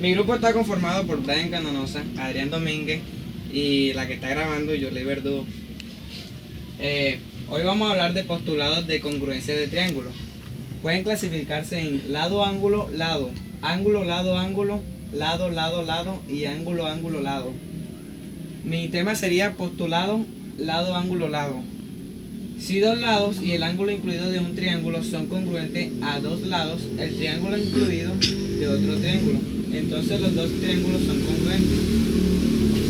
Mi grupo está conformado por Brian Canonosa, Adrián Domínguez y la que está grabando, Yoley Verdugo. Hoy vamos a hablar de postulados de congruencia de triángulos. Pueden clasificarse en lado, ángulo, lado, ángulo, lado, ángulo, lado, lado, lado y ángulo, ángulo, lado. Mi tema sería postulado, lado, ángulo, lado. Si dos lados y el ángulo incluido de un triángulo son congruentes a dos lados, el triángulo incluido de otro triángulo, entonces los dos triángulos son congruentes.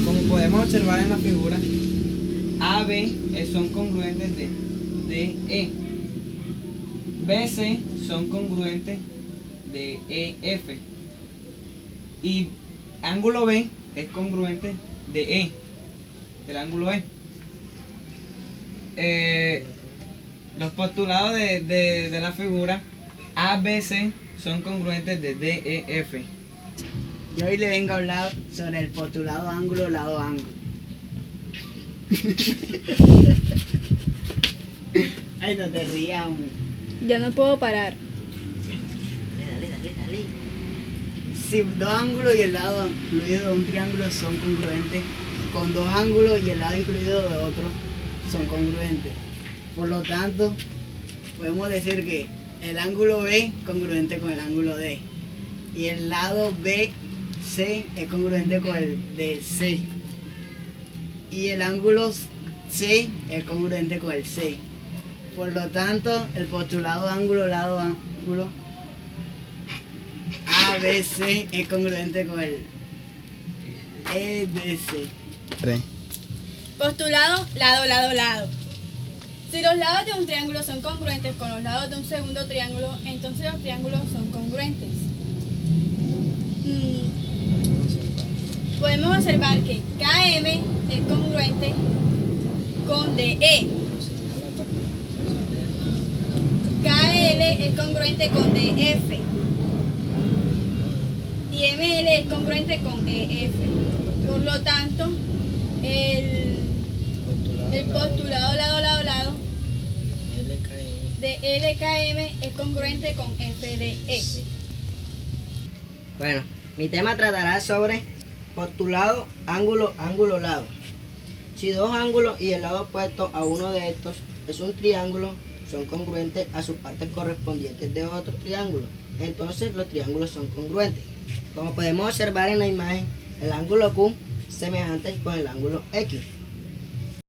Como podemos observar en la figura, AB son congruentes de DE. BC son congruentes de EF. Y ángulo B es congruente de E, del ángulo E. Los postulados de la figura ABC son congruentes de DEF. Y hoy le vengo a hablar sobre el postulado ángulo, lado, ángulo. Ay, no te rías, hombre. Ya no puedo parar. Dale. Si dos ángulos y el lado incluido de un triángulo son congruentes, con dos ángulos y el lado incluido de otro son congruentes. Por lo tanto, podemos decir que el ángulo B es congruente con el ángulo D. Y el lado BC es congruente con el DC. Y el ángulo C es congruente con el C. Por lo tanto, el postulado ángulo, lado, ángulo ABC es congruente con el EDC. Postulado, lado, lado, lado. Si los lados de un triángulo son congruentes con los lados de un segundo triángulo, entonces los triángulos son congruentes. Podemos observar que KM es congruente con DE. KL es congruente con DF. Y ML es congruente con EF. Por lo tanto, el postulado lado, lado, lado de LKM es congruente con FDE. Bueno, mi tema tratará sobre postulado ángulo, ángulo, lado. Si dos ángulos y el lado opuesto a uno de estos es un triángulo, son congruentes a sus partes correspondientes de otro triángulo, entonces los triángulos son congruentes. Como podemos observar en la imagen, el ángulo Q es semejante con el ángulo X.